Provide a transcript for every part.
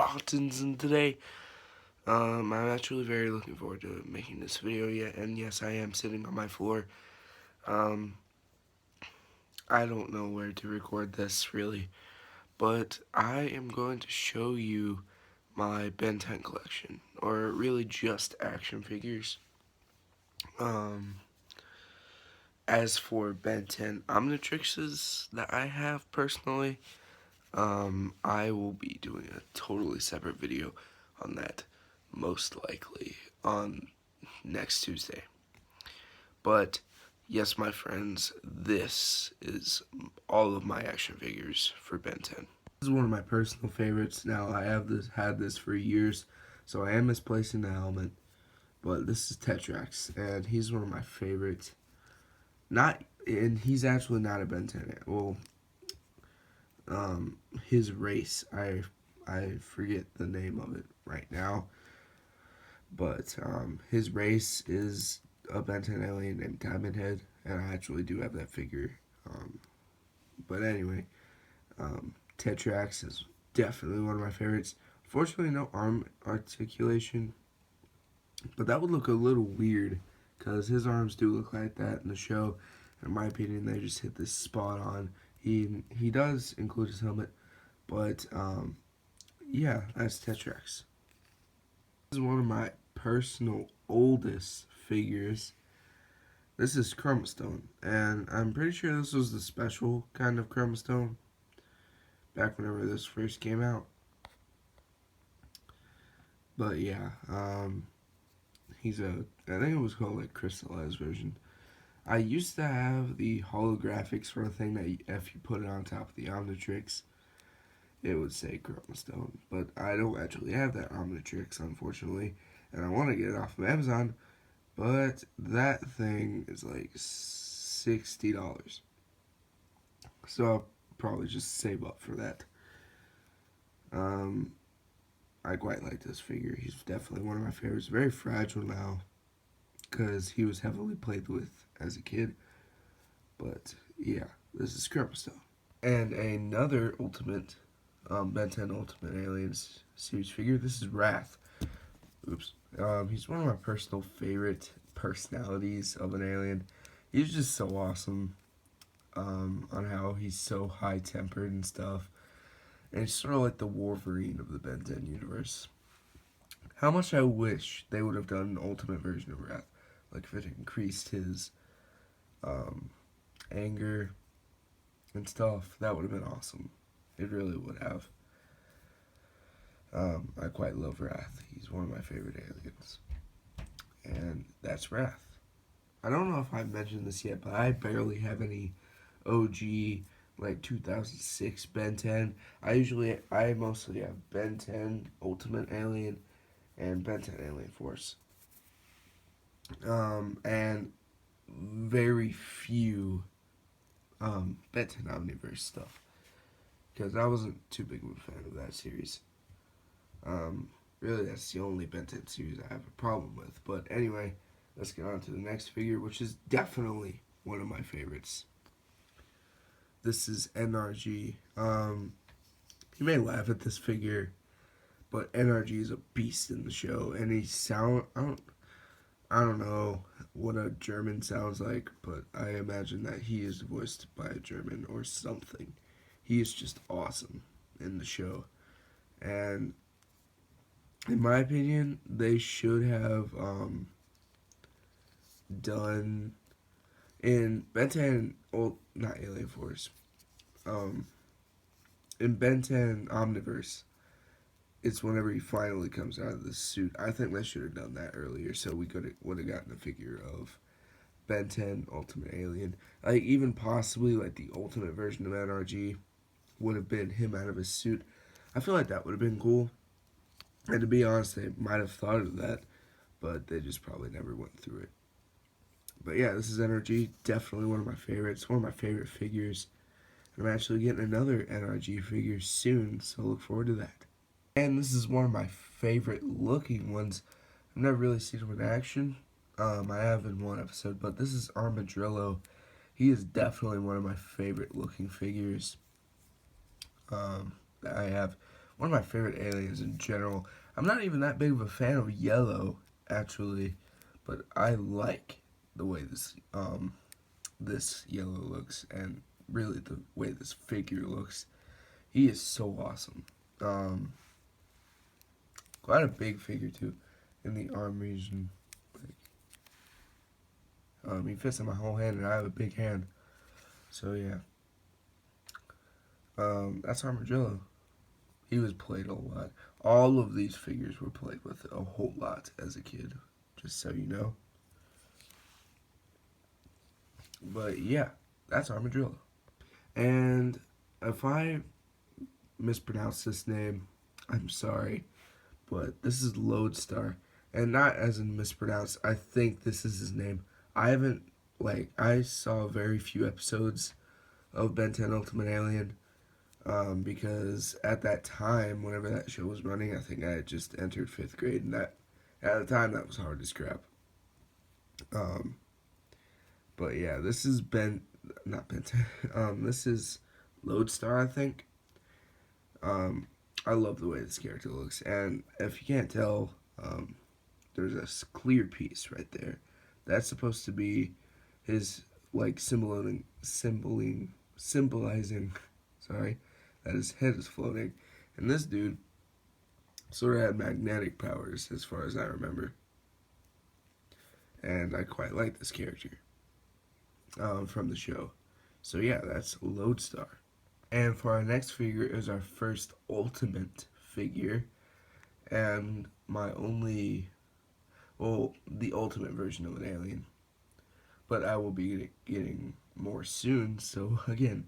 Johnson, and today I'm actually very looking forward to making this video yet, and yes, I am sitting on my floor. Um, I don't know where to record this really, but I am going to show you my Ben 10 collection, or really just action figures. Um, as for Ben 10 Omnitrixes that I have personally, I will be doing a totally separate video on that, most likely on next Tuesday. But yes, my friends, this is all of my action figures for Ben 10. This is one of my personal favorites. Now I have had this for years, so I am misplacing the helmet. But this is Tetrax, and he's one of my favorites. And he's actually not a Ben 10. Well, his race, I forget the name of it right now, but his race is a Ben 10 alien named Diamond Head, and I actually do have that figure. But anyway, Tetrax is definitely one of my favorites. Fortunately, no arm articulation, but that would look a little weird because his arms do look like that in the show. In my opinion, they just hit this spot on. He does include his helmet, but yeah, that's Tetrax. This is one of my personal oldest figures. This is Chroma Stone, and I'm pretty sure this was the special kind of Chroma Stone back whenever this first came out. But yeah, I think it was called like crystallized version. I used to have the holographic sort of thing that if you put it on top of the Omnitrix, it would say Chroma Stone. But I don't actually have that Omnitrix, unfortunately, and I want to get it off of Amazon, but that thing is like $60. So I'll probably just save up for that. I quite like this figure. He's definitely one of my favorites. Very fragile now because he was heavily played with as a kid. But yeah, this is Chroma Stone. And another Ultimate, Ben 10 Ultimate Aliens series figure. This is Wrath. Oops. He's one of my personal favorite personalities of an alien. He's just so awesome on how he's so high-tempered and stuff. And he's sort of like the Wolverine of the Ben 10 universe. How much I wish they would have done an ultimate version of Wrath. Like if it increased his anger and stuff, that would have been awesome. It really would have. I quite love Wrath. He's one of my favorite aliens. And that's Wrath. I don't know if I've mentioned this yet, but I barely have any OG like 2006 Ben 10. I mostly have Ben 10 Ultimate Alien and Ben 10 Alien Force. And very few Ben 10 Omniverse stuff because I wasn't too big of a fan of that series. Really, that's the only Ben 10 series I have a problem with. But anyway, let's get on to the next figure, which is definitely one of my favorites. This is NRG. You may laugh at this figure, but NRG is a beast in the show, and I don't know what a German sounds like, but I imagine that he is voiced by a German or something. He is just awesome in the show, and in my opinion, they should have done in Ben 10, not Alien Force, in Ben 10 Omniverse. It's whenever he finally comes out of the suit. I think they should have done that earlier, so we would have gotten a figure of Ben 10 Ultimate Alien. Like even possibly like the ultimate version of NRG would have been him out of his suit. I feel like that would have been cool. And to be honest, they might have thought of that, but they just probably never went through it. But yeah, this is NRG. Definitely one of my favorites. One of my favorite figures. And I'm actually getting another NRG figure soon, so look forward to that. And this is one of my favorite looking ones. I've never really seen him in action. I have in one episode, but this is Armadillo. He is definitely one of my favorite looking figures that I have. one of my favorite aliens in general. I'm not even that big of a fan of yellow, actually, but I like the way this yellow looks, and really the way this figure looks. He is so awesome. Um, Quite a big figure too, in the arm region. He fits in my whole hand, and I have a big hand. So yeah, that's Armadillo. He was played a lot. All of these figures were played with a whole lot as a kid, just so you know. But yeah, that's Armadillo. And if I mispronounce this name, I'm sorry, but this is Lodestar. And not as in mispronounced, I think this is his name. I haven't, I saw very few episodes of Ben 10 Ultimate Alien, because at that time, whenever that show was running, I think I had just entered 5th grade, and that, at the time, that was hard to scrap. Um, but yeah, this is not Ben 10, this is Lodestar, I think. I love the way this character looks, and if you can't tell, there's a clear piece right there. That's supposed to be his, symbolizing, sorry, that his head is floating. And this dude sort of had magnetic powers, as far as I remember. And I quite like this character from the show. So yeah, that's Lodestar. And for our next figure is our first Ultimate figure, and my only, well, the Ultimate version of an alien. But I will be getting more soon, so again,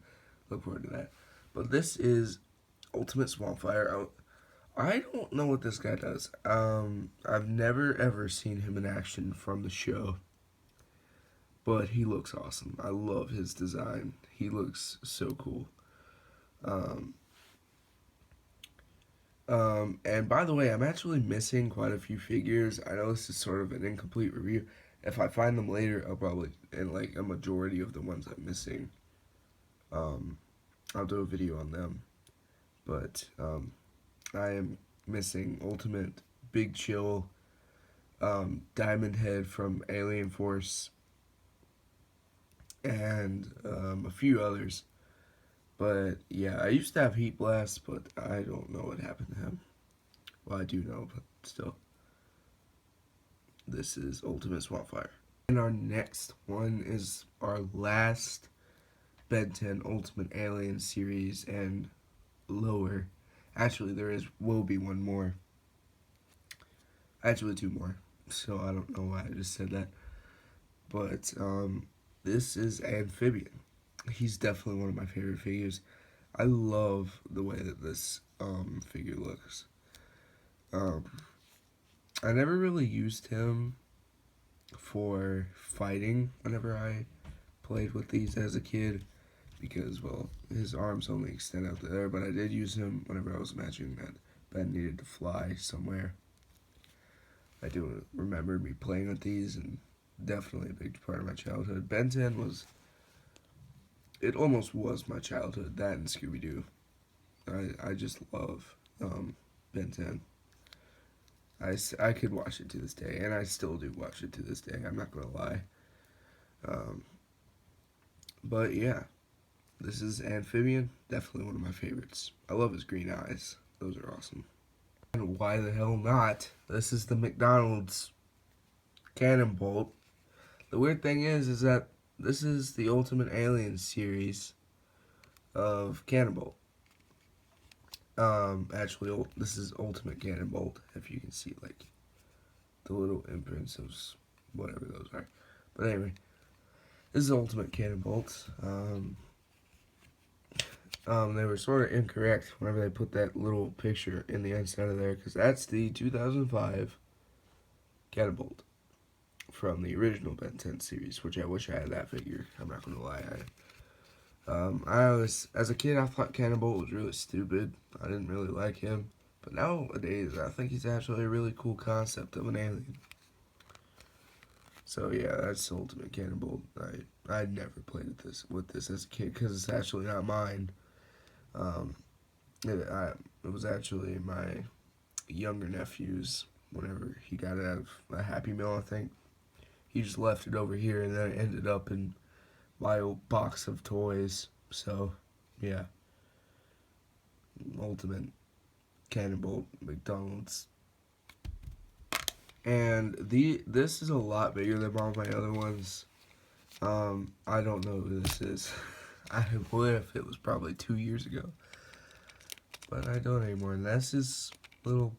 look forward to that. But this is Ultimate Swampfire. I don't know what this guy does. I've never ever seen him in action from the show, but he looks awesome. I love his design. He looks so cool. Um, and by the way, I'm actually missing quite a few figures. I know this is sort of an incomplete review. If I find them later, I'll probably, and like a majority of the ones I'm missing, um, I'll do a video on them. But I am missing Ultimate, Big Chill, Diamond Head from Alien Force, and a few others. But yeah, I used to have Heat Blast, but I don't know what happened to him. Well, I do know, but still. This is Ultimate Swampfire. And our next one is our last Ben 10 Ultimate Alien series and lower. Actually, will be one more. Actually, two more. So I don't know why I just said that. But this is Amphibian. He's definitely one of my favorite figures. I love the way that this figure looks. I never really used him for fighting whenever I played with these as a kid, because, well, his arms only extend out there, but I did use him whenever I was imagining that Ben needed to fly somewhere. I do remember me playing with these, and definitely a big part of my childhood. Ben 10 was, it almost was my childhood, that and Scooby-Doo. I just love Ben 10. I could watch it to this day, and I still do watch it to this day, I'm not going to lie. But yeah, this is Amphibian, definitely one of my favorites. I love his green eyes, those are awesome. And why the hell not? This is the McDonald's Cannon Bolt. The weird thing is that this is the Ultimate Alien series of Cannon Bolt. Actually, this is Ultimate Cannon Bolt, if you can see, like, the little imprints of whatever those are. But anyway, this is Ultimate Cannon Bolt. They were sort of incorrect whenever they put that little picture in the inside of there, because that's the 2005 Cannon Bolt from the original Ben 10 series, which I wish I had that figure. I'm not going to lie. As a kid, I thought Cannon Bolt was really stupid. I didn't really like him. But nowadays, I think he's actually a really cool concept of an alien. So yeah, that's the Ultimate Cannon Bolt. I never played with this as a kid, because it's actually not mine. It was actually my younger nephew's. Whenever he got it out of a Happy Meal, I think he just left it over here, and then it ended up in my old box of toys. So, yeah, ultimate Cannonball McDonald's. And this is a lot bigger than all my other ones. I don't know who this is. I would if it was probably 2 years ago, but I don't anymore. And that's just little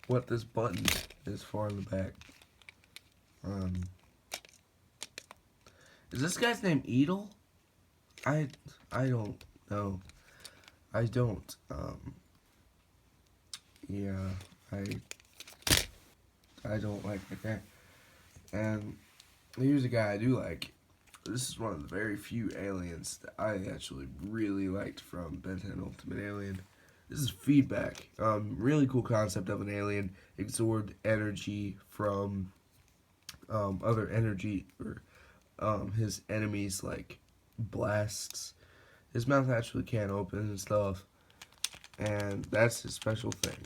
what this button is for in the back. Is this guy's name Edel? I don't know. I don't. Yeah, I don't like that guy. And here's a guy I do like. This is one of the very few aliens that I actually really liked from Ben 10 Ultimate Alien. This is Feedback. Really cool concept of an alien. Absorb energy from other energy, or his enemies, like blasts. His mouth actually can't open and stuff. And that's his special thing.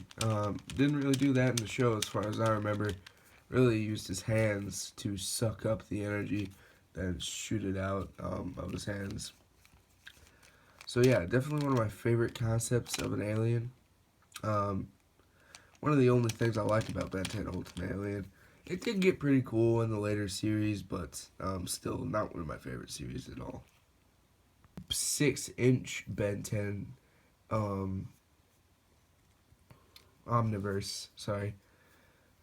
Didn't really do that in the show as far as I remember. Really used his hands to suck up the energy, then shoot it out of his hands. So yeah, definitely one of my favorite concepts of an alien. One of the only things I liked about Ben 10 Ultimate Alien. It did get pretty cool in the later series, but still not one of my favorite series at all. 6-inch Ben 10 Omniverse, sorry.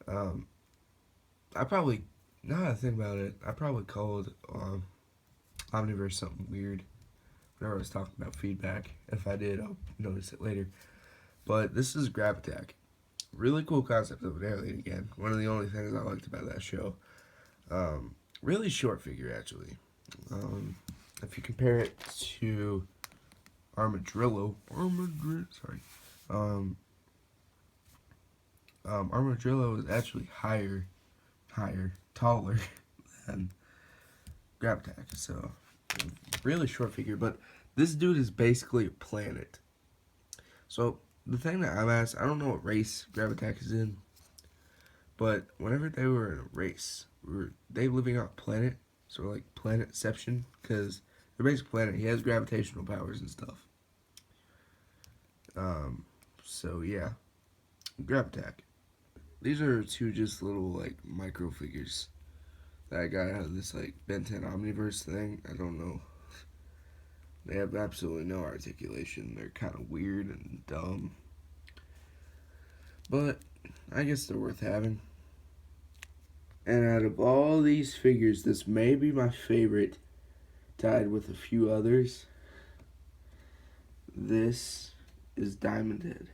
I probably, now that I think about it, I probably called Omniverse something weird whenever I was talking about Feedback. If I did, I'll notice it later. But this is Grab Attack. Really cool concept of an alien again. One of the only things I liked about that show. Really short figure, actually. If you compare it to Armadillo, Armadillo is actually taller than Grab Attack. So, really short figure. But this dude is basically a planet. So, the thing that I'm asked, I don't know what race Grab Attack is in, but whenever they were in a race, were they living on a planet? So, like, Planetception? Because they're basically planet. He has gravitational powers and stuff. So, yeah. Grab Attack. These are two just little, like, micro figures that I got out of this, like, Ben 10 Omniverse thing. I don't know. They have absolutely no articulation. They're kind of weird and dumb. But I guess they're worth having. And out of all these figures, this may be my favorite, tied with a few others. This is Diamond Head.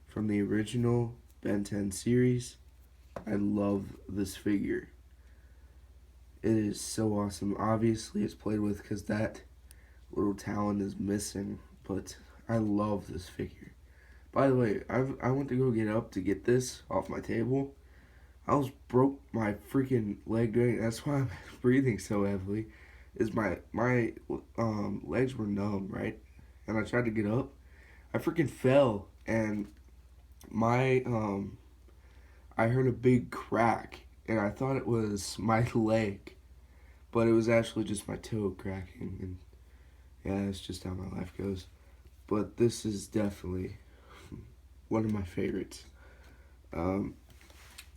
From the original Ben 10 series. I love this figure. It is so awesome. Obviously, it's played with because that little talon is missing, but I love this figure. By the way, I went to go get up to get this off my table. I almost broke my freaking leg doing it. That's why I'm breathing so heavily. Is my legs were numb, right? And I tried to get up. I freaking fell, and my I heard a big crack, and I thought it was my leg, but it was actually just my toe cracking. And yeah, that's just how my life goes. But this is definitely one of my favorites.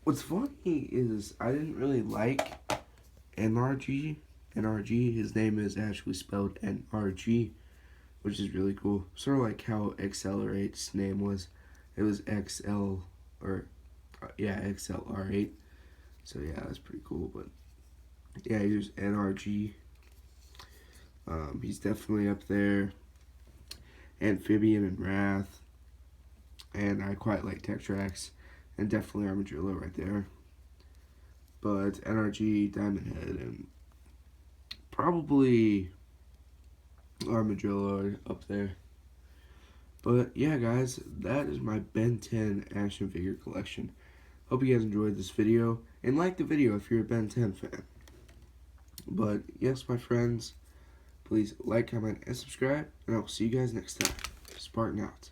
What's funny is I didn't really like NRG. His name is actually spelled NRG, which is really cool. Sort of like how Accelerate's name was. It was XLR8. So yeah, that's pretty cool. But yeah, here's NRG. He's definitely up there. Amphibian and Wrath. And I quite like Tetrax. And definitely Armadillo right there. But NRG, Diamond Head, and probably Armadillo are up there. But yeah, guys, that is my Ben 10 action figure collection. Hope you guys enjoyed this video. And like the video if you're a Ben 10 fan. But yes, my friends, please like, comment, and subscribe. And I will see you guys next time. Spartan out.